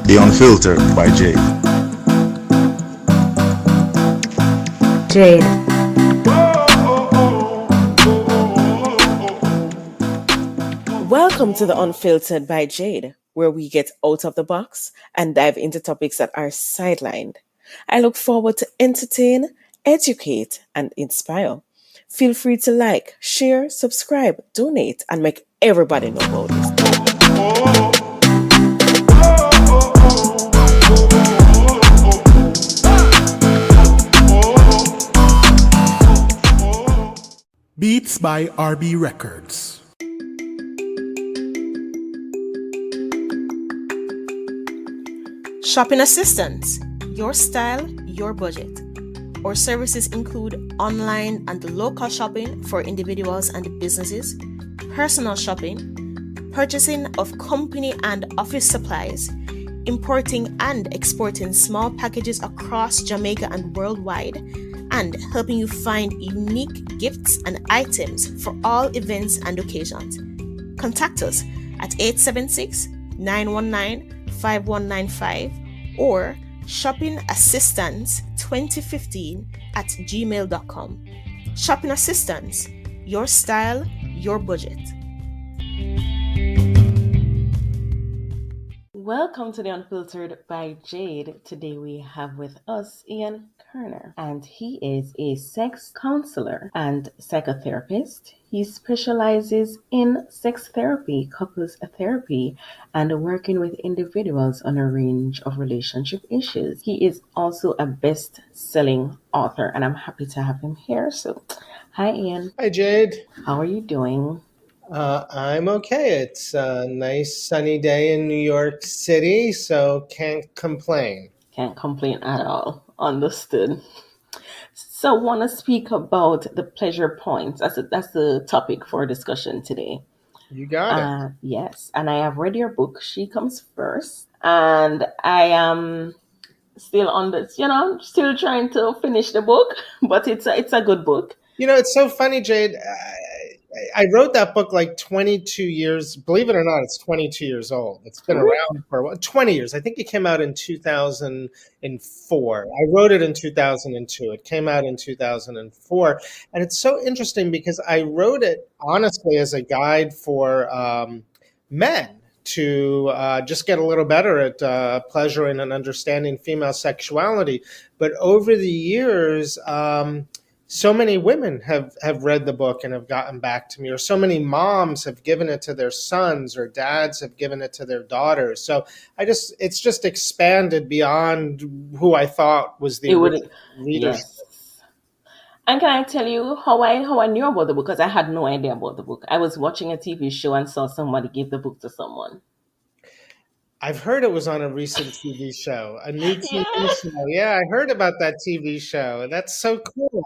The Unfiltered by Jade. Jade. Welcome to The Unfiltered by Jade, where we get out of the box and dive into topics that are sidelined. I look forward to entertain, educate, and inspire. Feel free to like, share, subscribe, donate, and make everybody know about this. Beats by RB Records. Shopping assistance, your style, your budget. Our services include online and local shopping for individuals and businesses, personal shopping, purchasing of company and office supplies, importing and exporting small packages across Jamaica and worldwide, and helping you find unique gifts and items for all events and occasions. Contact us at 876-919-5195 or shoppingassistance2015@gmail.com. Shopping Assistance, your style, your budget. Welcome to The Unfiltered by Jade. Today we have with us Ian Kerner, and he is a sex counselor and psychotherapist. He specializes in sex therapy, couples therapy, and working with individuals on a range of relationship issues. He is also a best-selling author, and I'm happy to have him here. So, hi Ian. Hi Jade. How are you doing? I'm okay. It's a nice sunny day in New York City, so can't complain. Can't complain at all. Understood. So, want to speak about the pleasure points. That's the topic for discussion today. You got it. Yes, and I have read your book. She Comes First, and I am still on this. Still trying to finish the book, but it's a good book. It's so funny, Jade. I wrote that book like 22 years. Believe it or not, it's 22 years old. It's been around for 20 years. I think it came out in 2004. I wrote it in 2002. It came out in 2004. And it's so interesting because I wrote it honestly as a guide for men to just get a little better at pleasuring and understanding female sexuality. But over the years, so many women have read the book and have gotten back to me, or so many moms have given it to their sons, or dads have given it to their daughters. So it's just expanded beyond who I thought was the readership. Yes. And can I tell you how I knew about the book? Because I had no idea about the book. I was watching a TV show and saw somebody give the book to someone. I've heard it was on a recent TV show, a new TV show. Yeah, I heard about that TV show. That's so cool.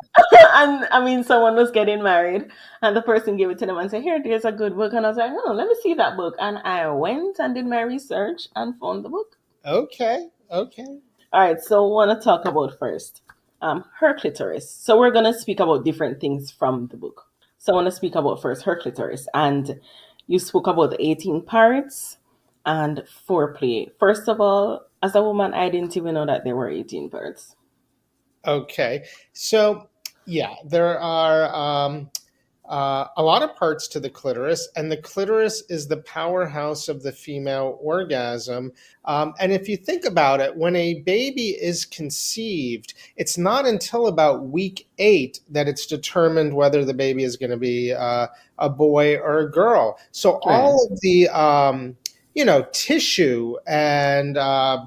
And I mean, someone was getting married and the person gave it to them and said, here, there's a good book. And I was like, oh, let me see that book. And I went and did my research and found the book. Okay. All right. So I want to talk about first her clitoris. So we're going to speak about different things from the book. So I want to speak about first her clitoris. And you spoke about the 18 parts and foreplay. First of all, as a woman, I didn't even know that there were 18 parts. Okay. So, yeah, there are a lot of parts to the clitoris, and the clitoris is the powerhouse of the female orgasm. And if you think about it, when a baby is conceived, it's not until about week 8 that it's determined whether the baby is going to be a boy or a girl. So all of the tissue and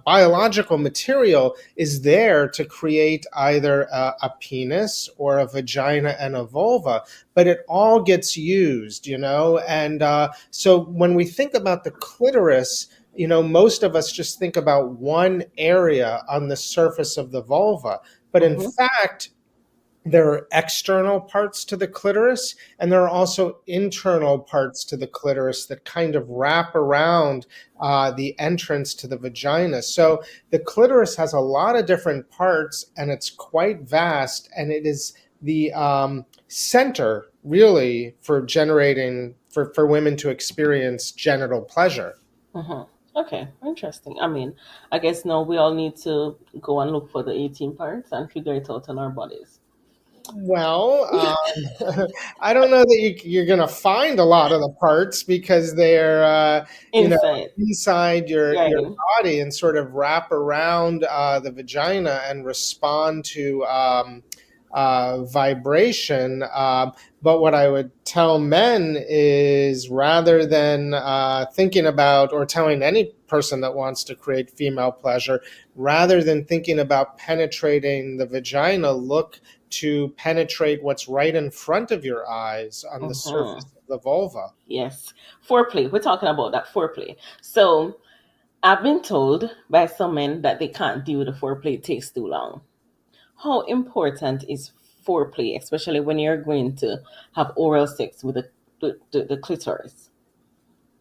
biological material is there to create either a penis or a vagina and a vulva, but it all gets used, and so when we think about the clitoris, most of us just think about one area on the surface of the vulva, but in fact, there are external parts to the clitoris, and there are also internal parts to the clitoris that kind of wrap around the entrance to the vagina. So the clitoris has a lot of different parts, and it's quite vast, and it is the center, really, for generating, for women to experience genital pleasure. Okay, interesting. I mean, I guess now we all need to go and look for the 18 parts and figure it out on our bodies. Well, I don't know that you're going to find a lot of the parts because they're, Inside. inside your Right. body and sort of wrap around the vagina and respond to vibration. But what I would tell men is rather than thinking about, or telling any person that wants to create female pleasure, rather than thinking about penetrating the vagina, look to penetrate what's right in front of your eyes on the Mm-hmm. surface of the vulva. Yes. Foreplay. We're talking about that foreplay. So I've been told by some men that they can't deal with the foreplay. It takes too long. How important is foreplay, especially when you're going to have oral sex with the clitoris?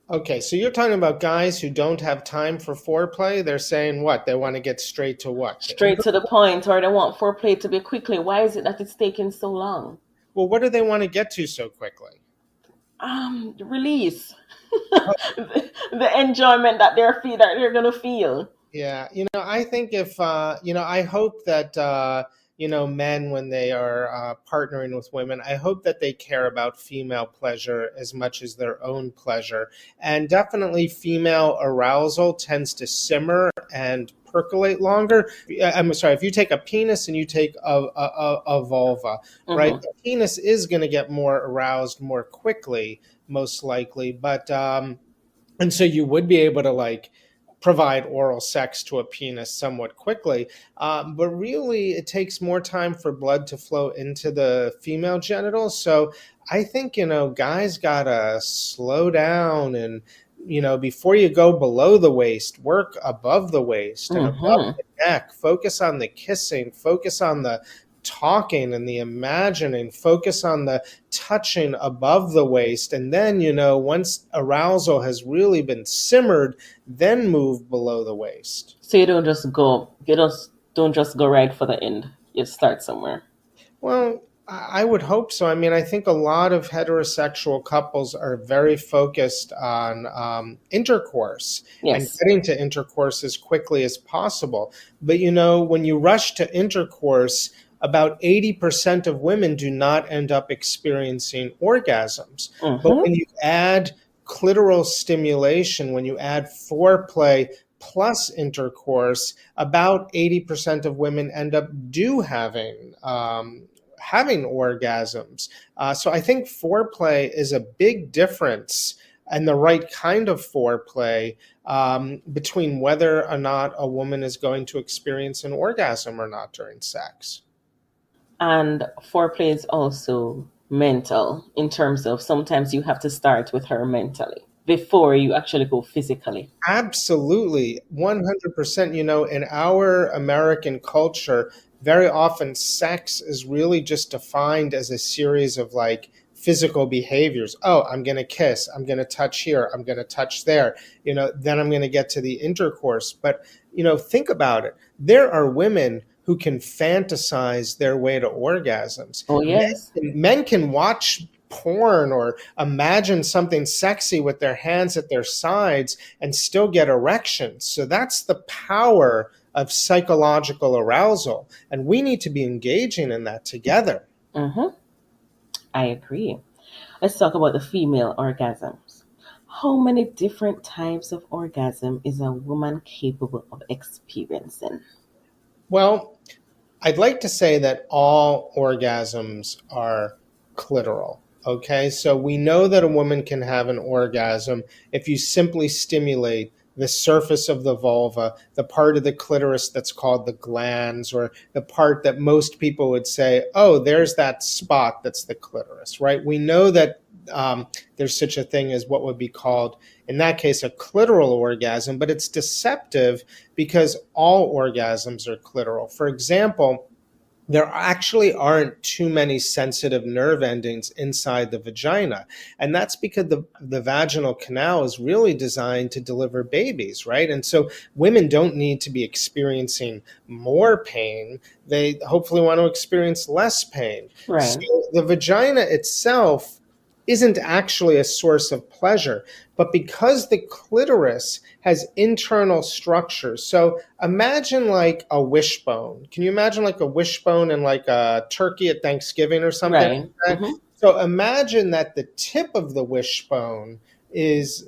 Okay, so you're talking about guys who don't have time for foreplay. They're saying what? They want to get straight to what? To Straight to the point, or they want foreplay to be quickly. Why is it that it's taking so long? well, what do they want to get to so quickly? Release the enjoyment that they're gonna feel. Yeah, I think if I hope that men when they are partnering with women, I hope that they care about female pleasure as much as their own pleasure, and definitely female arousal tends to simmer and percolate longer. I'm sorry, if you take a penis and you take a vulva, right? Hmm. The penis is going to get more aroused more quickly, most likely, but and so you would be able to like provide oral sex to a penis somewhat quickly. But really, it takes more time for blood to flow into the female genitals. So I think, guys gotta slow down and, before you go below the waist, work above the waist and above Hmm. the neck. Focus on the kissing, focus on the talking and the imagining, focus on the touching above the waist. And then, once arousal has really been simmered, then move below the waist. So you don't just go right for the end. You start somewhere. Well, I would hope so. I mean, I think a lot of heterosexual couples are very focused on intercourse and Yes. getting to intercourse as quickly as possible. But, when you rush to intercourse, about 80% of women do not end up experiencing orgasms. But Hmm. when you add clitoral stimulation, when you add foreplay plus intercourse, about 80% of women end up having orgasms. So I think foreplay is a big difference, and the right kind of foreplay between whether or not a woman is going to experience an orgasm or not during sex. And foreplay is also mental in terms of sometimes you have to start with her mentally before you actually go physically. Absolutely, 100%. In our American culture, very often sex is really just defined as a series of like physical behaviors. Oh, I'm going to kiss, I'm going to touch here, I'm going to touch there, then I'm going to get to the intercourse. But, think about it. There are women who can fantasize their way to orgasms. Oh, yes. Men can watch porn or imagine something sexy with their hands at their sides and still get erections. So that's the power of psychological arousal. And we need to be engaging in that together. Hmm. I agree. Let's talk about the female orgasms. How many different types of orgasm is a woman capable of experiencing? Well, I'd like to say that all orgasms are clitoral. Okay, so we know that a woman can have an orgasm if you simply stimulate the surface of the vulva, the part of the clitoris that's called the glans, or the part that most people would say, oh, there's that spot that's the clitoris, right? We know that there's such a thing as what would be called, in that case, a clitoral orgasm, but it's deceptive because all orgasms are clitoral. For example, there actually aren't too many sensitive nerve endings inside the vagina. And that's because the vaginal canal is really designed to deliver babies, right? And so women don't need to be experiencing more pain. They hopefully want to experience less pain. So Right. the vagina itself isn't actually a source of pleasure. But because the clitoris has internal structures, so imagine like a wishbone. Can you imagine like a wishbone in like a turkey at Thanksgiving or something Right. like that? So imagine that the tip of the wishbone is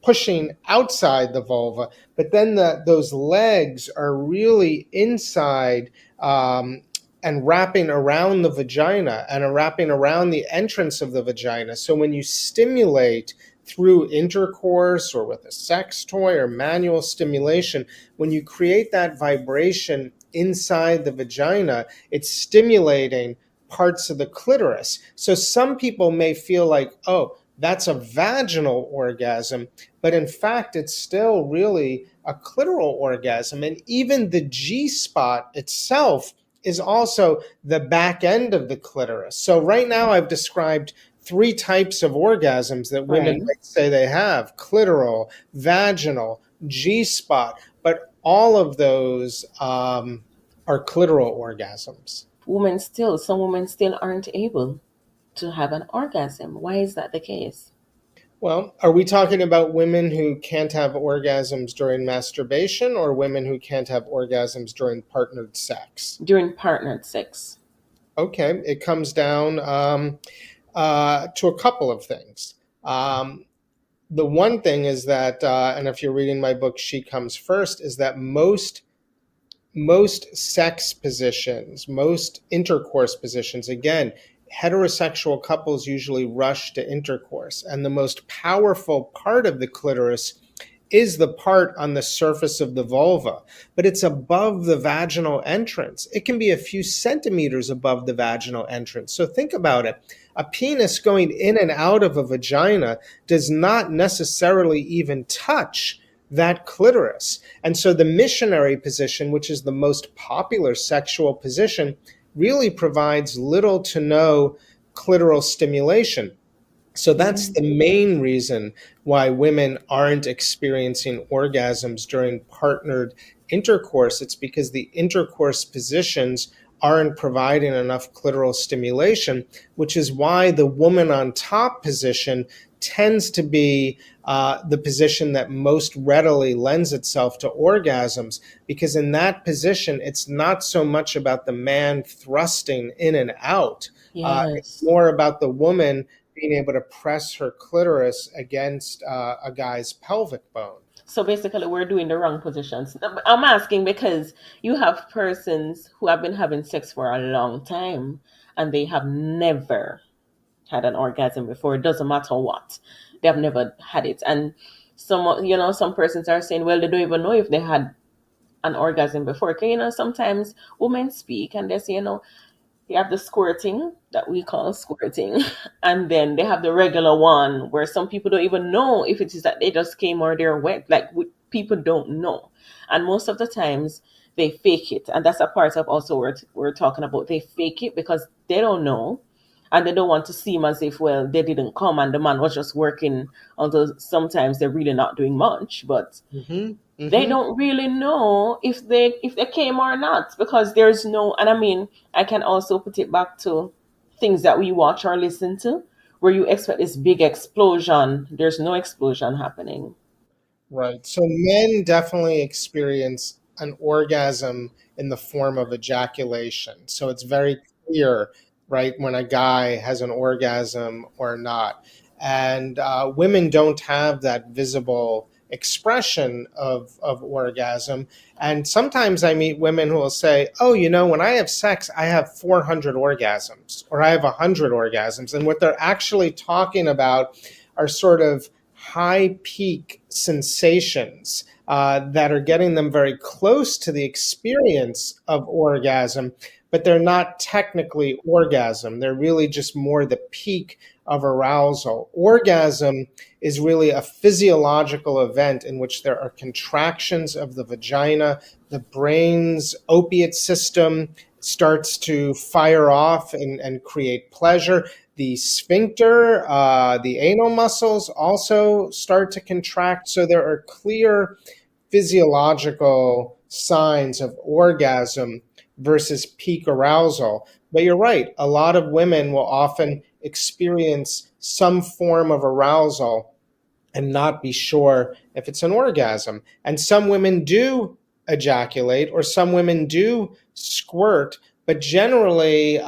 pushing outside the vulva, but then those legs are really inside, and wrapping around the vagina and wrapping around the entrance of the vagina. So when you stimulate through intercourse or with a sex toy or manual stimulation, when you create that vibration inside the vagina, it's stimulating parts of the clitoris. So some people may feel like, oh, that's a vaginal orgasm, but in fact, it's still really a clitoral orgasm. And even the G spot itself is also the back end of the clitoris. So right now I've described three types of orgasms that women Right. might say they have: clitoral, vaginal, G spot, but all of those are clitoral orgasms. Some women still aren't able to have an orgasm. Why is that the case? Well, are we talking about women who can't have orgasms during masturbation or women who can't have orgasms during partnered sex? During partnered sex. Okay, it comes down to a couple of things. The one thing is that, and if you're reading my book, She Comes First, is that most sex positions, most intercourse positions, again, heterosexual couples usually rush to intercourse. And the most powerful part of the clitoris is the part on the surface of the vulva, but it's above the vaginal entrance. It can be a few centimeters above the vaginal entrance. So think about it. A penis going in and out of a vagina does not necessarily even touch that clitoris. And so the missionary position, which is the most popular sexual position, really provides little to no clitoral stimulation. So that's the main reason why women aren't experiencing orgasms during partnered intercourse. It's because the intercourse positions aren't providing enough clitoral stimulation, which is why the woman on top position tends to be the position that most readily lends itself to orgasms, because in that position, it's not so much about the man thrusting in and out. It's Yes. more about the woman being able to press her clitoris against a guy's pelvic bone. So basically, we're doing the wrong positions. I'm asking because you have persons who have been having sex for a long time and they have never had an orgasm before. It doesn't matter what. They have never had it. And some persons are saying, well, they don't even know if they had an orgasm before. Because, sometimes women speak and they say, you have the squirting that we call squirting, and then they have the regular one where some people don't even know if it is that they just came or they're wet. Like, people don't know, and most of the times they fake it, and that's a part of also what we're talking about. They fake it because they don't know, and they don't want to seem as if, well, they didn't come and the man was just working. Although sometimes they're really not doing much, but they don't really know if they came or not, because there's no. And I mean, I can also put it back to things that we watch or listen to, where you expect this big explosion. There's no explosion happening. Right. So men definitely experience an orgasm in the form of ejaculation. So it's very clear, right, when a guy has an orgasm or not. And women don't have that visible expression of orgasm. And sometimes I meet women who will say, oh, when I have sex, I have 400 orgasms or I have 100 orgasms. And what they're actually talking about are sort of high peak sensations that are getting them very close to the experience of orgasm, but they're not technically orgasm. They're really just more the peak of arousal. Orgasm is really a physiological event in which there are contractions of the vagina, the brain's opiate system starts to fire off and create pleasure. The sphincter, the anal muscles also start to contract. So there are clear physiological signs of orgasm versus peak arousal. But you're right, a lot of women will often experience some form of arousal and not be sure if it's an orgasm. And some women do ejaculate, or some women do squirt, but generally,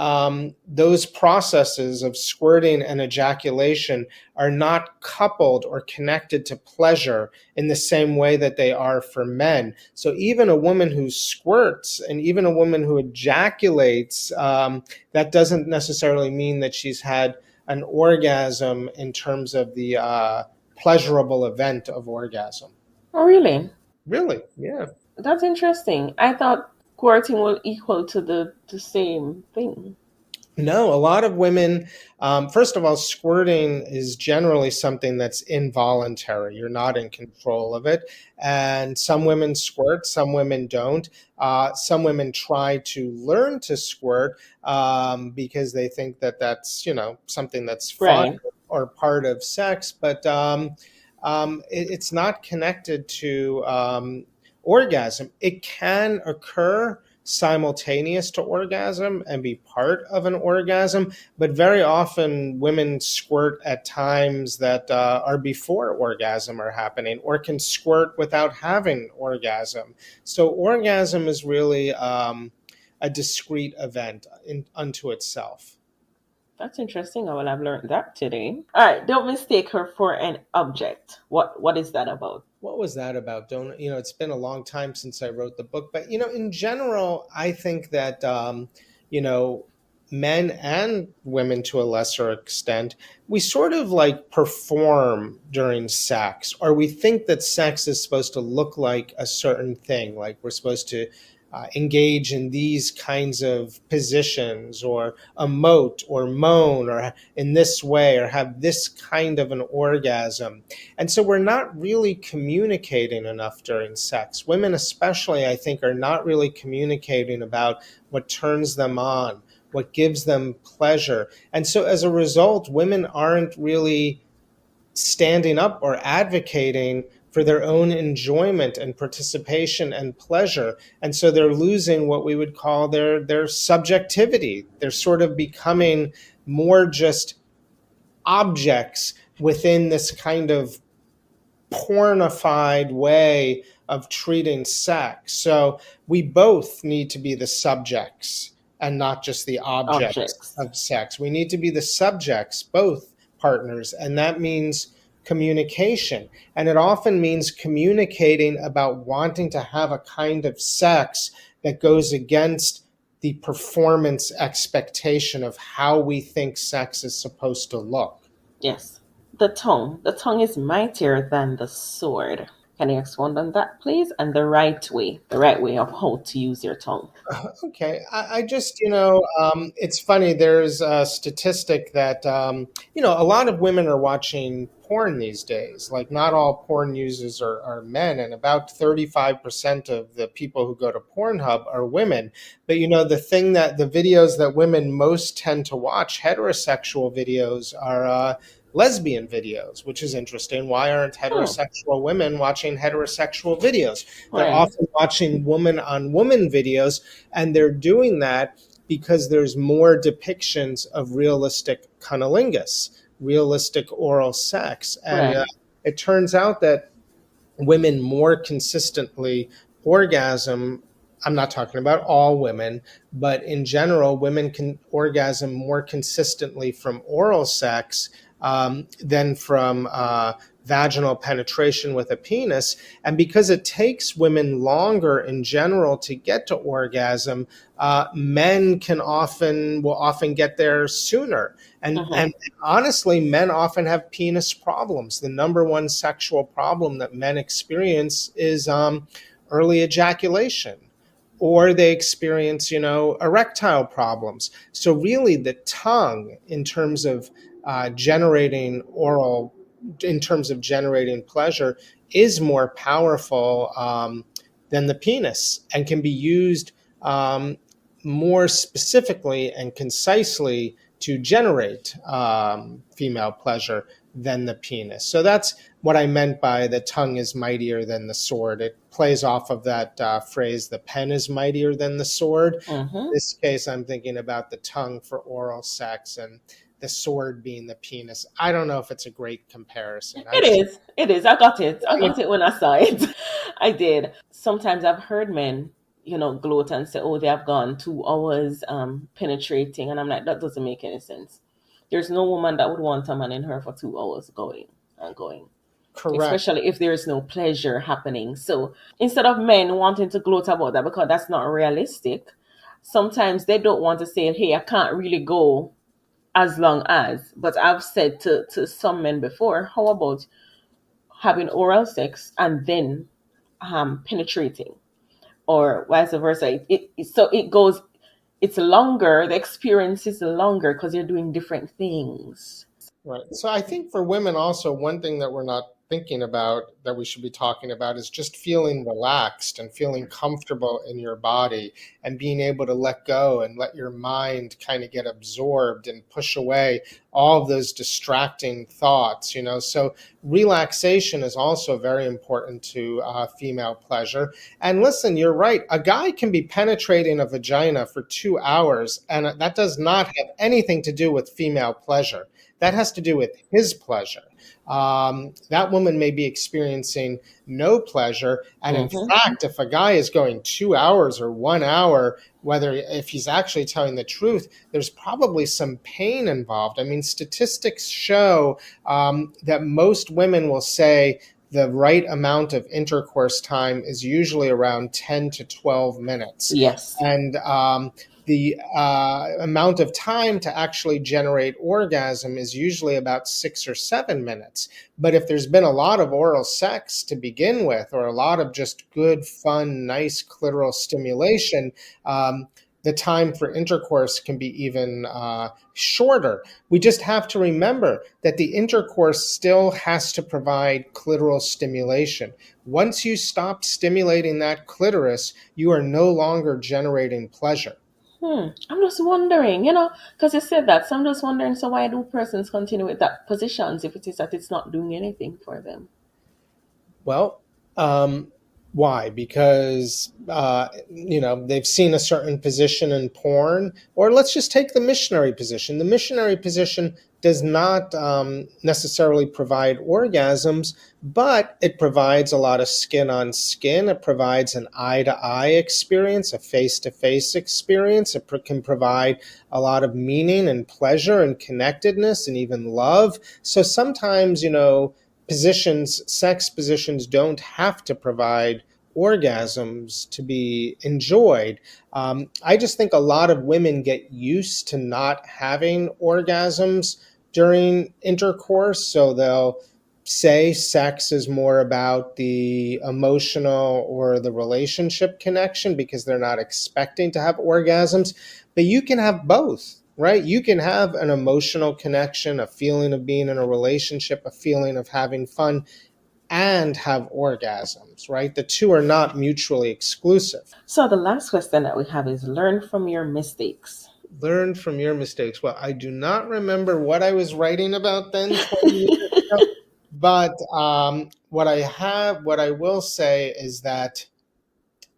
those processes of squirting and ejaculation are not coupled or connected to pleasure in the same way that they are for men. So even a woman who squirts and even a woman who ejaculates, that doesn't necessarily mean that she's had an orgasm in terms of the pleasurable event of orgasm. Oh, really? Really? Yeah. That's interesting. I thought squirting will equal to the same thing. No, a lot of women, first of all, squirting is generally something that's involuntary. You're not in control of it. And some women squirt, some women don't. Some women try to learn to squirt because they think that that's, something that's fun Right. or part of sex. But it's not connected to orgasm. It can occur simultaneous to orgasm and be part of an orgasm, but very often women squirt at times that are before orgasm are happening, or can squirt without having orgasm. So orgasm is really a discrete event unto itself. That's interesting. I will have learned that today. All right. Don't mistake her for an object. What is that about? What was that about? Don't it's been a long time since I wrote the book, but in general, I think that men and women to a lesser extent, we sort of like perform during sex, or we think that sex is supposed to look like a certain thing, like we're supposed to engage in these kinds of positions, or emote or moan, or in this way, or have this kind of an orgasm. And so we're not really communicating enough during sex. Women especially, I think, are not really communicating about what turns them on, what gives them pleasure. And so as a result, women aren't really standing up or advocating for their own enjoyment and participation and pleasure. And so they're losing what we would call their subjectivity. They're sort of becoming more just objects within this kind of pornified way of treating sex. So we both need to be the subjects and not just the objects Objects. of sex. We need to be the subjects, both partners, and that means communication. And it often means communicating about wanting to have a kind of sex that goes against the performance expectation of how we think sex is supposed to look. Yes. The tongue. The tongue is mightier than the sword. Can you expound on that, please? And the right way of how to use your tongue. Okay, I just, it's funny. There's a statistic that, a lot of women are watching porn these days. Like, not all porn users are men, and about 35% of the people who go to Pornhub are women. But, the videos that women most tend to watch, heterosexual videos, are lesbian videos, which is interesting. Why aren't heterosexual women watching heterosexual videos? They're Right. often watching woman on woman videos, and they're doing that because there's more depictions of realistic cunnilingus, realistic oral sex. And Right. it turns out that women more consistently orgasm. I'm not talking about all women, but in general, women can orgasm more consistently from oral sex than from vaginal penetration with a penis. And because it takes women longer in general to get to orgasm, men will often get there sooner. And honestly, men often have penis problems. The number one sexual problem that men experience is early ejaculation, or they experience, erectile problems. So really the tongue, in terms of generating pleasure, is more powerful than the penis, and can be used more specifically and concisely to generate female pleasure than the penis. So that's what I meant by the tongue is mightier than the sword. It plays off of that phrase, the pen is mightier than the sword. In this case, I'm thinking about the tongue for oral sex. And the sword being the penis. I don't know if it's a great comparison. It is. It is. I got it. I got it when I saw it. I did. Sometimes I've heard men, gloat and say, "Oh, they have gone 2 hours penetrating," and I'm like, that doesn't make any sense. There's no woman that would want a man in her for 2 hours going and going, Correct. especially if there is no pleasure happening. So instead of men wanting to gloat about that because that's not realistic, sometimes they don't want to say, "Hey, I can't really go as long as." But I've said to some men before, how about having oral sex and then penetrating, or vice versa? So it goes. It's longer. The experience is longer because you're doing different things. Right. So I think for women also, one thing that we're not thinking about that we should be talking about is just feeling relaxed and feeling comfortable in your body and being able to let go and let your mind kind of get absorbed and push away all of those distracting thoughts, So relaxation is also very important to female pleasure. And listen, you're right. A guy can be penetrating a vagina for 2 hours, and that does not have anything to do with female pleasure. That has to do with his pleasure. That woman may be experiencing no pleasure. And in Mm-hmm. fact, if a guy is going 2 hours or 1 hour, if he's actually telling the truth, there's probably some pain involved. I mean, statistics show that most women will say the right amount of intercourse time is usually around 10 to 12 minutes. Yes. And the amount of time to actually generate orgasm is usually about 6 or 7 minutes. But if there's been a lot of oral sex to begin with, or a lot of just good, fun, nice clitoral stimulation, the time for intercourse can be even shorter. We just have to remember that the intercourse still has to provide clitoral stimulation. Once you stop stimulating that clitoris, you are no longer generating pleasure. I'm just wondering, because you said that. So I'm just wondering, so why do persons continue with that positions if it is that it's not doing anything for them? Well, why? Because they've seen a certain position in porn, or let's just take the missionary position. The missionary position does not necessarily provide orgasms, but it provides a lot of skin on skin. It provides an eye to eye experience, a face to face experience. It can provide a lot of meaning and pleasure and connectedness and even love. So sometimes, sex positions don't have to provide orgasms to be enjoyed. I just think a lot of women get used to not having orgasms during intercourse, so they'll say sex is more about the emotional or the relationship connection because they're not expecting to have orgasms. But you can have both, right? You can have an emotional connection, a feeling of being in a relationship, a feeling of having fun, and have orgasms, right? The two are not mutually exclusive. So the last question that we have is learn from your mistakes. Learn from your mistakes. Well, I do not remember what I was writing about then 20 years ago, but what I will say is that,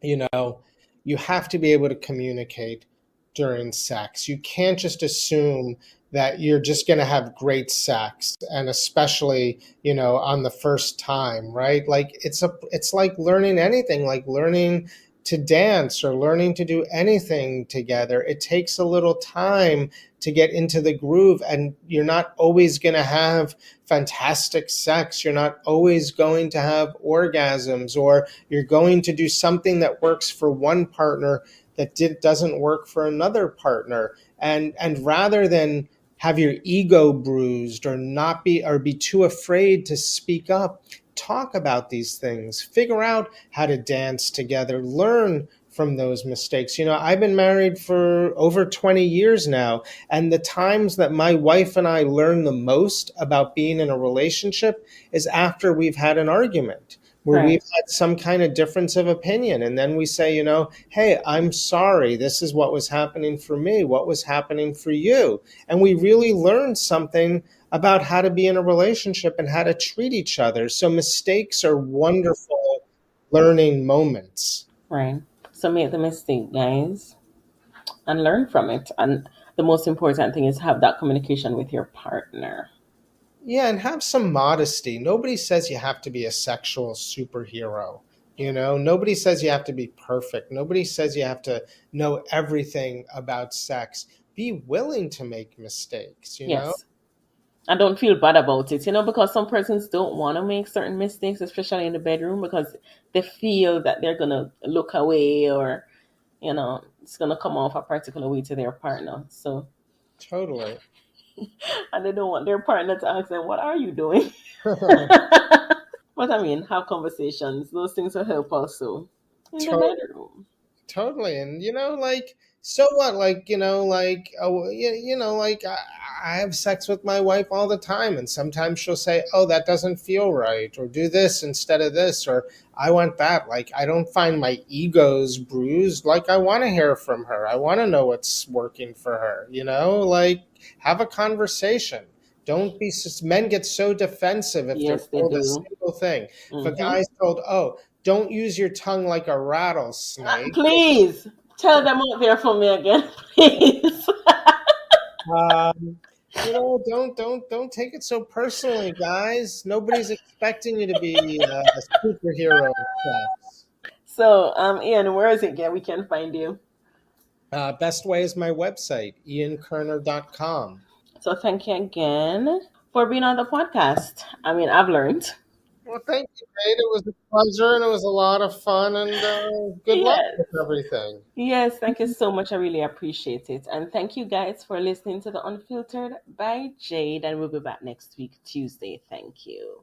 you have to be able to communicate during sex. You can't just assume that you're just going to have great sex, and especially, on the first time, right? Like it's like learning anything, like learning to dance or learning to do anything together. It takes a little time to get into the groove, and you're not always going to have fantastic sex. You're not always going to have orgasms, or you're going to do something that works for one partner that doesn't work for another partner. And rather than have your ego bruised or be too afraid to speak up, talk about these things, figure out how to dance together, learn from those mistakes. I've been married for over 20 years now, and the times that my wife and I learn the most about being in a relationship is after we've had an argument, where Right. we've had some kind of difference of opinion. And then we say, hey, I'm sorry. This is what was happening for me. What was happening for you? And we really learned something about how to be in a relationship and how to treat each other. So mistakes are wonderful learning moments. Right. So make the mistake, guys, and learn from it. And the most important thing is have that communication with your partner. Yeah, and have some modesty. Nobody says you have to be a sexual superhero. Nobody says you have to be perfect. Nobody says you have to know everything about sex. Be willing to make mistakes. Yes. I don't feel bad about it, because some persons don't want to make certain mistakes, especially in the bedroom, because they feel that they're going to look away, or, it's going to come off a particular way to their partner. So, Totally. and they don't want their partner to ask them, what are you doing? But I mean, have conversations. Those things will help also in the Totally. bedroom. Totally. And like, so what? Like, like I have sex with my wife all the time, and sometimes she'll say, "Oh, that doesn't feel right," or "Do this instead of this," or "I want that." Like, I don't find my ego's bruised. Like, I want to hear from her. I want to know what's working for her. Like, have a conversation. Don't be. Men get so defensive if they're Yes, they told a do. single thing. If a Hmm. guy's told, "Oh, don't use your tongue like a rattlesnake." Please tell them out there for me again, please. Um, don't take it so personally, guys. Nobody's expecting you to be a superhero of sex. So, Ian, where is it? Yeah, we can find you. Best way is my website, iankerner.com. So, thank you again for being on the podcast. I mean, I've learned. Well, thank you, Kate. It was a pleasure and it was a lot of fun, and good luck Yes. with everything. Yes, thank you so much. I really appreciate it. And thank you guys for listening to the Unfiltered by Jade. And we'll be back next week, Tuesday. Thank you.